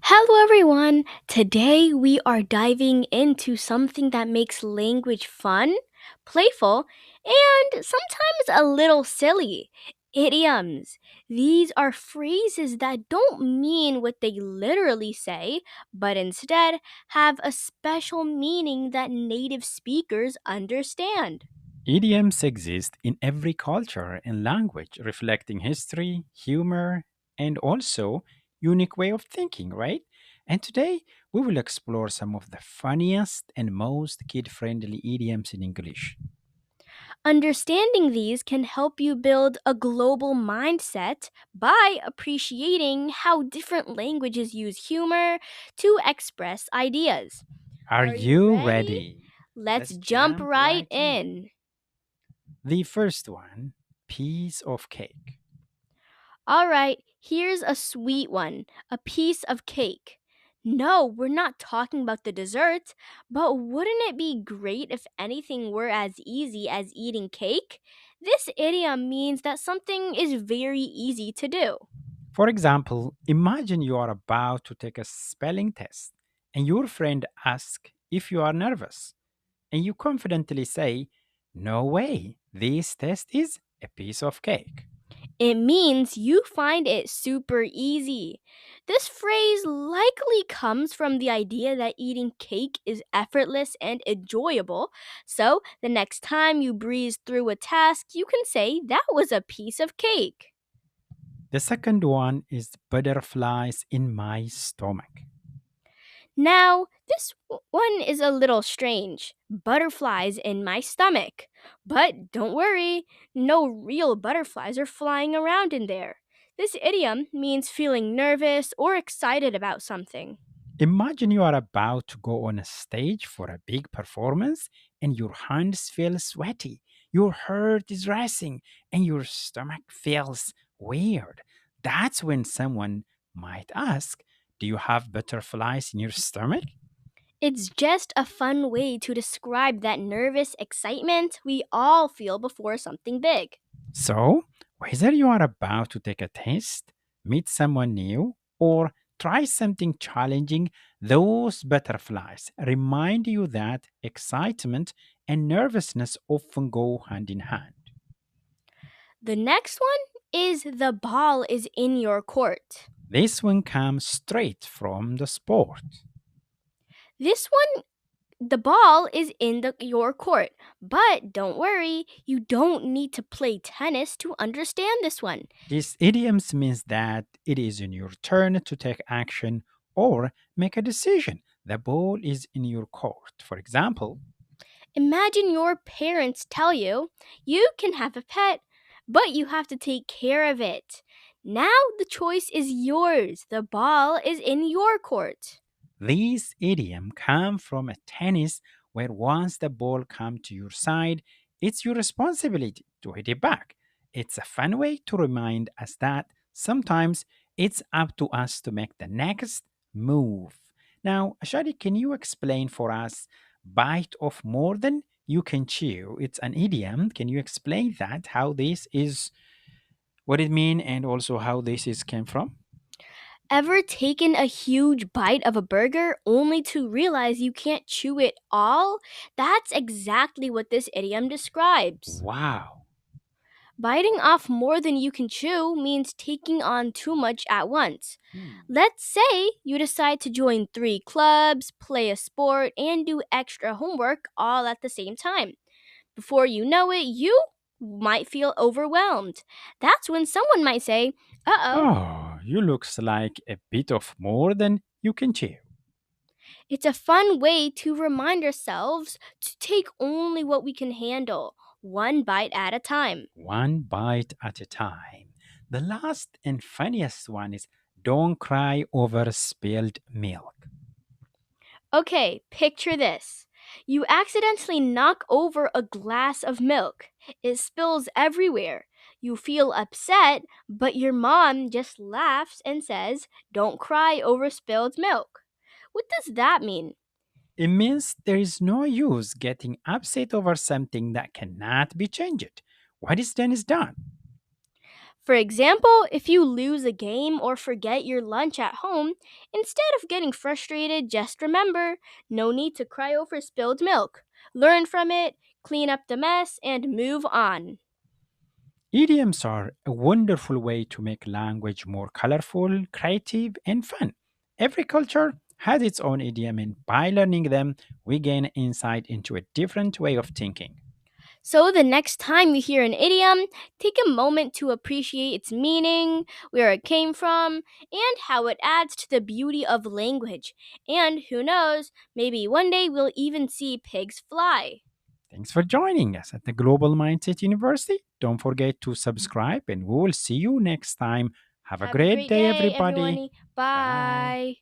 Hello, everyone. Today we are diving into something that makes language fun, playful, and sometimes a little silly idioms. These are phrases that don't mean what they literally say, but instead have a special meaning that native speakers understand. Idioms exist in every culture and language, reflecting history, humor, and also unique way of thinking, right? And today we will explore some of the funniest and most kid-friendly idioms in English. Understanding these can help you build a global mindset by appreciating how different languages use humor to express ideas. Are Are you you ready? ready? Let's Let's jump jump right right in. in. The first one, piece of cake. All right, here's a sweet one, a piece of cake. No, we're not talking about the dessert, but wouldn't it be great if anything were as easy as eating cake? This idiom means that something is very easy to do. For example, imagine you are about to take a spelling test and your friend asks if you are nervous. And you confidently say, "No way, this test is a piece of cake." It means you find it super easy. This phrase likely comes from the idea that eating cake is effortless and enjoyable. So, the next time you breeze through a task, you can say that was a piece of cake. The second one is butterflies in my stomach. Now, this one is a little strange. Butterflies in my stomach. But don't worry, no real butterflies are flying around in there. This idiom means feeling nervous or excited about something. Imagine you are about to go on a stage for a big performance and your hands feel sweaty, your heart is racing, and your stomach feels weird. That's when someone might ask, "Do you have butterflies in your stomach?" It's just a fun way to describe that nervous excitement we all feel before something big. So, whether you are about to take a test, meet someone new, or try something challenging, those butterflies remind you that excitement and nervousness often go hand in hand. The next one is the ball is in your court. This one comes straight from the sport. This one, the ball is in your court. But don't worry, you don't need to play tennis to understand this one. This idioms means that it is in your turn to take action or make a decision. The ball is in your court. For example, Imagine your parents tell you you can have a pet, but you have to take care of it. Now the choice is yours. The ball is in your court. this idiom come from a tennis where once the ball come to your side, it's your responsibility to hit it back. It's a fun way to remind us that sometimes it's up to us to make the next move. Now, Shadi, can you explain for us bite off more than you can chew? It's an idiom. Can you explain that how this is what it mean and also how this is came from? Ever taken a huge bite of a burger only to realize you can't chew it all? That's exactly what this idiom describes. Wow. Biting off more than you can chew means taking on too much at once. Hmm. Let's say you decide to join 3 clubs, play a sport, and do extra homework all at the same time. Before you know it, you might feel overwhelmed. That's when someone might say, "Uh oh." Oh, you looks like a bit of more than you can chew. It's a fun way to remind ourselves to take only what we can handle, one bite at a time. One bite at a time. The last and funniest one is don't cry over spilled milk. Okay, picture this. You accidentally knock over a glass of milk. It spills everywhere. You feel upset, but your mom just laughs and says, "Don't cry over spilled milk." What does that mean? It means there is no use getting upset over something that cannot be changed. What is done is done. For example, if you lose a game or forget your lunch at home, instead of getting frustrated, just remember no need to cry over spilled milk. Learn from it, clean up the mess, and move on. Idioms are a wonderful way to make language more colorful, creative, and fun. Every culture has its own idiom, and by learning them, we gain insight into a different way of thinking. So, the next time you hear an idiom, take a moment to appreciate its meaning, where it came from, and how it adds to the beauty of language. And who knows, maybe one day we'll even see pigs fly. Thanks for joining us at the Global Mindset University. Don't forget to subscribe, and we will see you next time. Have a Have a great great day, day, everybody. everyone. Bye. Bye.